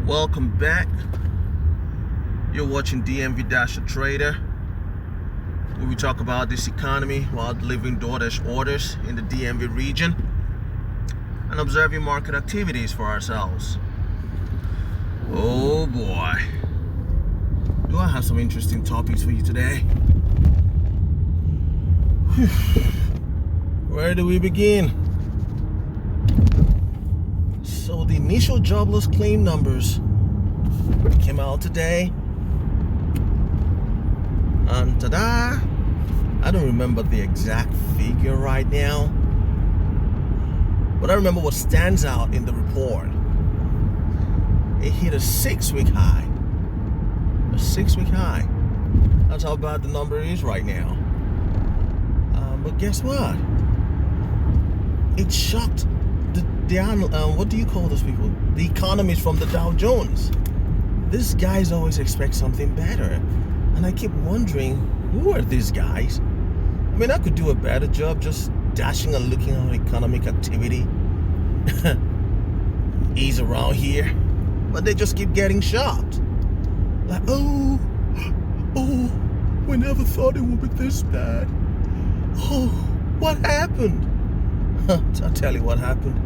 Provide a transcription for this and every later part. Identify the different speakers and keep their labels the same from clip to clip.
Speaker 1: Welcome back. You're watching DMV Dash a Trader, where we talk about this economy while delivering DoorDash orders in the DMV region and observing market activities for ourselves. Oh boy, do I have some interesting topics for you today? Where do we begin? So the initial jobless claim numbers came out today, and ta-da! I don't remember the exact figure right now, but I remember what stands out in the report. It hit a 6-week high. A 6-week high. That's how bad the number is right now. But guess what? It shocked what do you call those people? The economists from the Dow Jones. These guys always expect something better, and I keep wondering, who are these guys? I mean, I could do a better job just dashing and looking at how economic activity is around here, but they just keep getting shocked. Like, oh, we never thought it would be this bad. Oh, what happened? I'll tell you what happened.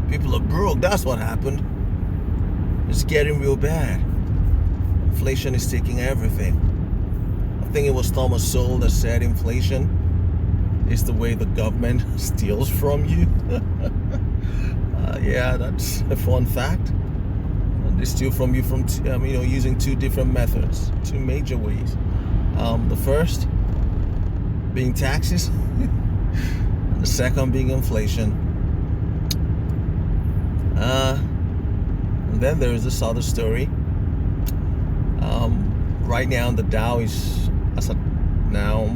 Speaker 1: People are broke, that's what happened. It's getting real bad. Inflation is taking everything. I think it was Thomas Sowell that said inflation is the way the government steals from you. Yeah, that's a fun fact. They steal from you using two different methods, two major ways. The first being taxes, and the second being inflation. And then there's this other story. Right now the Dow is, as of now,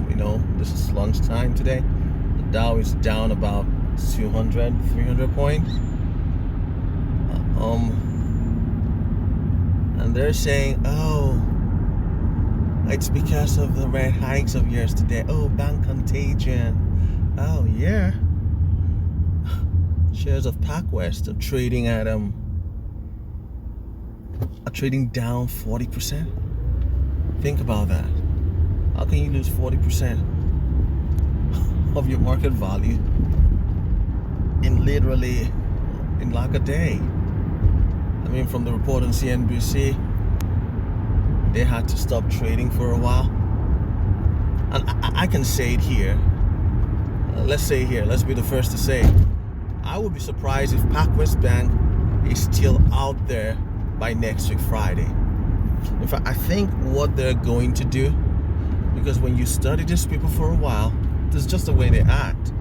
Speaker 1: this is lunchtime today, the Dow is down about 200, 300 points. And they're saying, oh, it's because of the rate hikes of yesterday. Oh, bank contagion. Oh, yeah. Shares of PacWest are trading down 40%. Think about that. How can you lose 40% of your market value in like a day? I mean, from the report on CNBC, they had to stop trading for a while. And I can say it here. Let's be the first to say, I would be surprised if PacWest Bank is still out there by next week Friday. In fact, I think what they're going to do, because when you study these people for a while, this is just the way they act.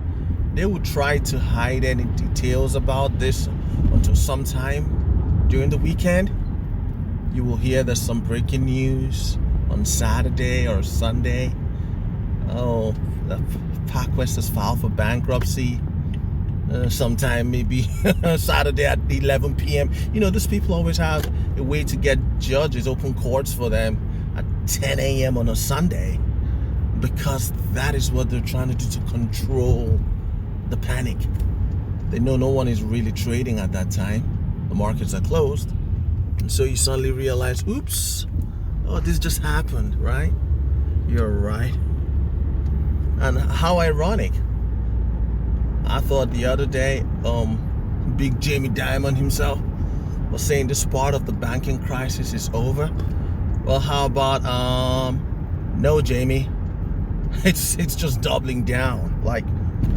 Speaker 1: They would try to hide any details about this until sometime during the weekend. You will hear there's some breaking news on Saturday or Sunday. Oh, PacWest has filed for bankruptcy. Sometime maybe Saturday at 11 p.m. These people always have a way to get judges, open courts for them at 10 a.m. on a Sunday, because that is what they're trying to do to control the panic. They know no one is really trading at that time. The markets are closed. And so you suddenly realize, oops, this just happened, right? You're right. And how ironic. I thought the other day, Big Jamie Dimon himself was saying this part of the banking crisis is over. Well, how about, no, Jamie, it's just doubling down. Like,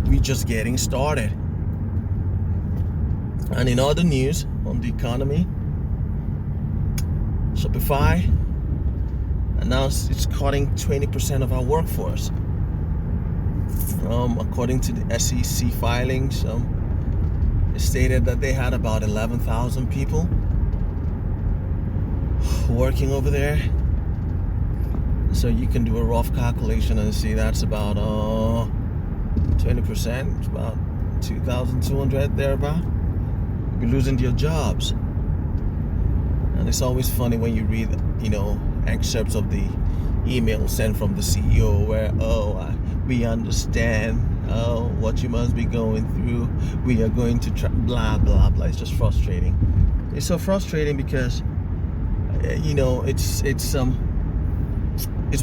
Speaker 1: we're just getting started. And in other news on the economy, Shopify announced it's cutting 20% of our workforce. According to the SEC filings, it stated that they had about 11,000 people working over there. So you can do a rough calculation and see that's about 20%, about 2,200 thereabout. You're losing your jobs. And it's always funny when you read, excerpts of the email sent from the CEO where, we understand what you must be going through. We are going to try, blah, blah, blah. It's just frustrating. It's so frustrating because it's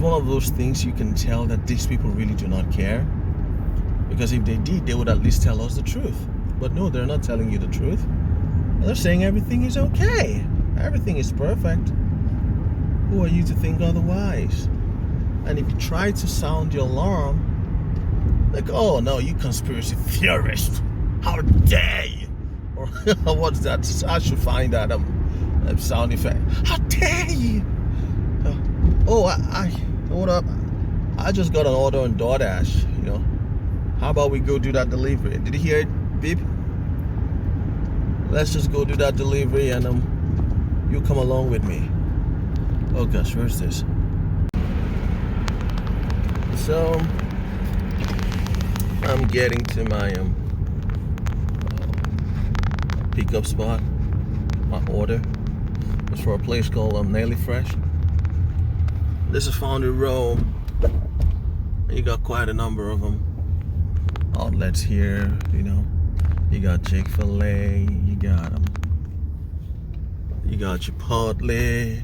Speaker 1: one of those things you can tell that these people really do not care, because if they did, they would at least tell us the truth. But no, they're not telling you the truth. They're saying everything is okay, everything is perfect. Who are you to think otherwise? And if you try to sound your alarm, like, oh no, you conspiracy theorist, how dare you? Or what's that? I should find that sound effect. How dare you? I hold up. I just got an order on DoorDash. How about we go do that delivery? Did you hear it beep? Let's just go do that delivery, and you come along with me. Oh gosh, where's this? So I'm getting to my pickup spot. My order was for a place called Nelly Fresh. This is Foundry Row. You got quite a number of outlets here. You got Chick-fil-A. You got Chipotle.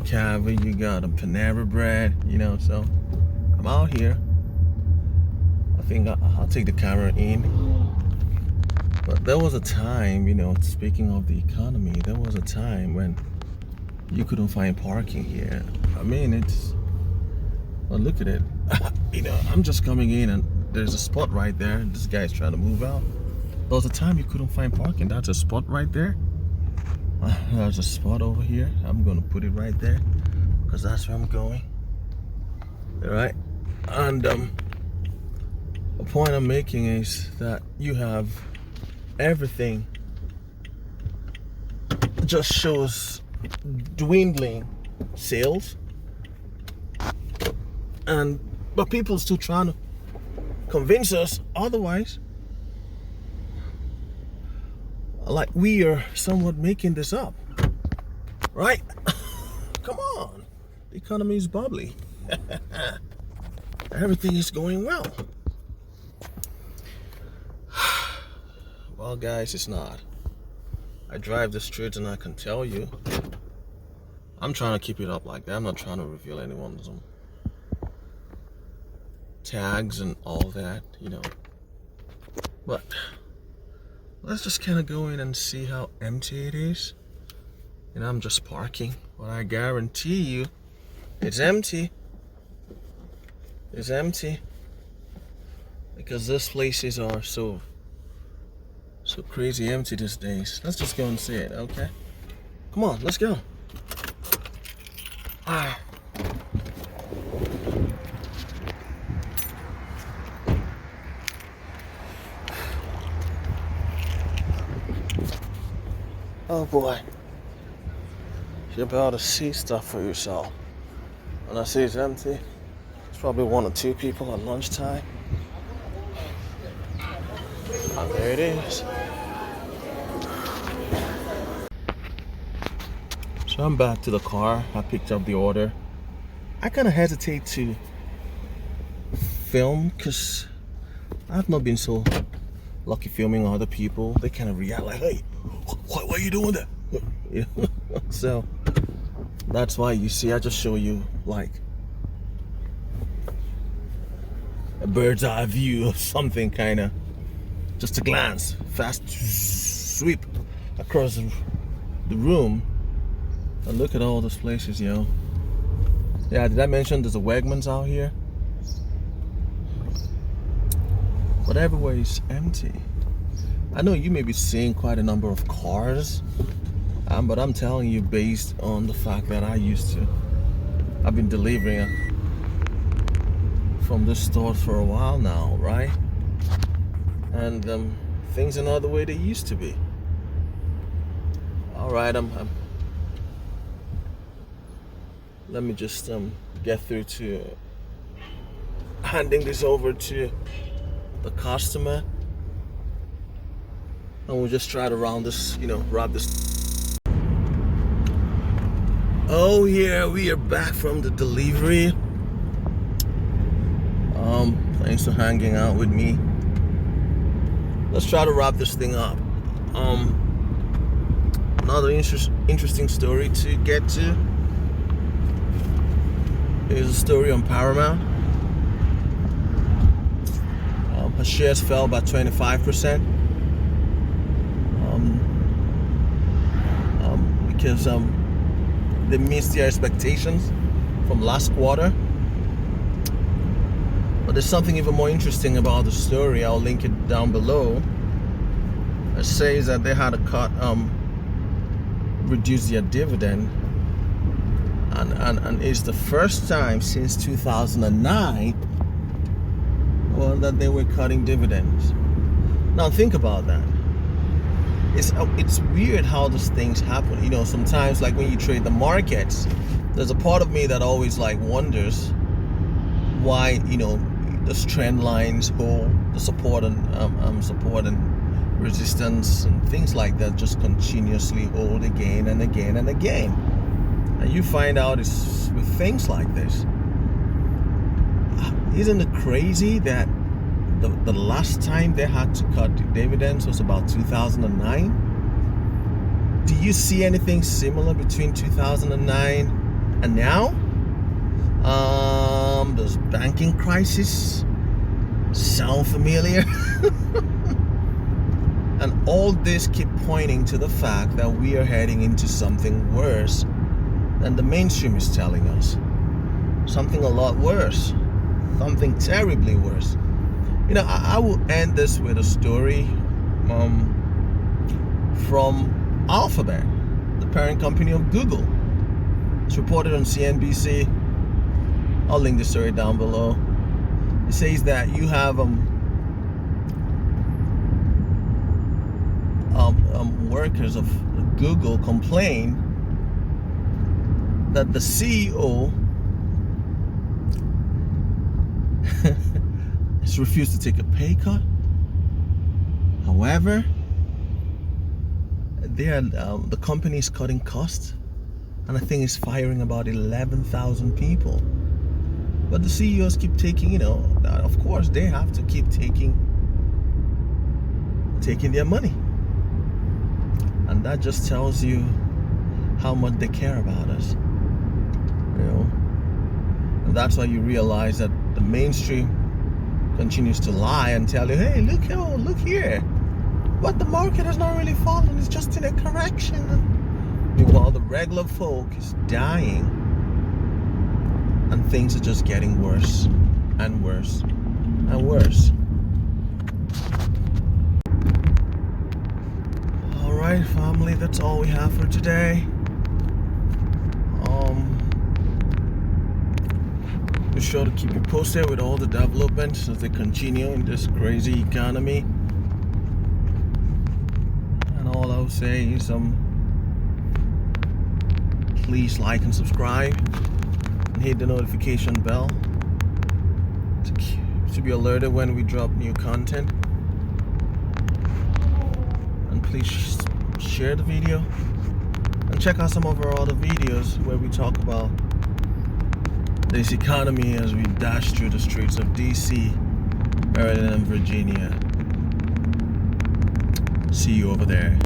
Speaker 1: Cava, you got Panera Bread, so I'm out here. I think I'll take the camera in. But there was a time, speaking of the economy, there was a time when you couldn't find parking here. I mean, well, look at it. I'm just coming in and there's a spot right there. This guy's trying to move out. There was a time you couldn't find parking. That's a spot right there. There's a spot over here. I'm gonna put it right there because that's where I'm going. All right, and the point I'm making is that you have everything just shows dwindling sales, but people still trying to convince us otherwise. Like we are somewhat making this up, right? Come on, the economy is bubbly. Everything is going well. Well, guys, it's not. I drive the streets and I can tell you, I'm trying to keep it up like that. I'm not trying to reveal anyone's tags and all that, But let's just kind of go in and see how empty it is. I'm just parking, but I guarantee you it's empty. It's empty because these places are so crazy empty these days. Let's just go and see it, okay? Come on, let's go. Oh boy, you're about to see stuff for yourself. When I say it's empty, it's probably one or two people at lunchtime. And there it is. So I'm back to the car. I picked up the order. I kind of hesitate to film because I've not been so lucky filming other people. They kind of react like, hey, why are you doing that? So that's why you see I just show you like a bird's eye view of something, kind of just a glance, fast sweep across the room and look at all those places, Yeah, did I mention there's a Wegmans out here? But everywhere is empty. I know you may be seeing quite a number of cars, but I'm telling you, based on the fact that I've been delivering from this store for a while now, right? And things are not the way they used to be. All right, let me just get through to handing this over to the customer, and we'll just try to wrap this. Oh yeah, we are back from the delivery. Thanks for hanging out with me. Let's try to wrap this thing up. Another interesting story to get to is a story on Paramount. Her shares fell by 25% because they missed their expectations from last quarter. But there's something even more interesting about the story. I'll link it down below. It says that they had to reduce their dividend, and it's the first time since 2009 that they were cutting dividends. Now think about that. It's weird how these things happen. You know, sometimes like when you trade the markets, there's a part of me that always like wonders why, you know, those trend lines hold, the support and resistance and things like that just continuously hold again and again and again. And you find out it's with things like this. Isn't it crazy that the last time they had to cut dividends was about 2009? Do you see anything similar between 2009 and now? Does banking crisis sound familiar? And all this keep pointing to the fact that we are heading into something worse than the mainstream is telling us. Something a lot worse. Something terribly worse. You know, I will end this with a story from Alphabet, the parent company of Google. It's reported on CNBC. I'll link the story down below. It says that you have workers of Google complain that the CEO has refused to take a pay cut. However, the company is cutting costs, and I think it's firing about 11,000 people. But the CEOs keep taking, you know, of course they have to keep taking their money. And that just tells you how much they care about us. You know, and that's why you realize that the mainstream continues to lie and tell you, hey, look here. But the market has not really fallen, it's just in a correction. Meanwhile, the regular folk is dying, and things are just getting worse and worse and worse. Alright, family, that's all we have for today. Be sure to keep you posted with all the developments as they continue in this crazy economy. And all I'll say is please like and subscribe and hit the notification bell to be alerted when we drop new content. And please share the video and check out some of our other videos where we talk about this economy as we dash through the streets of DC, Maryland, and Virginia. See you over there.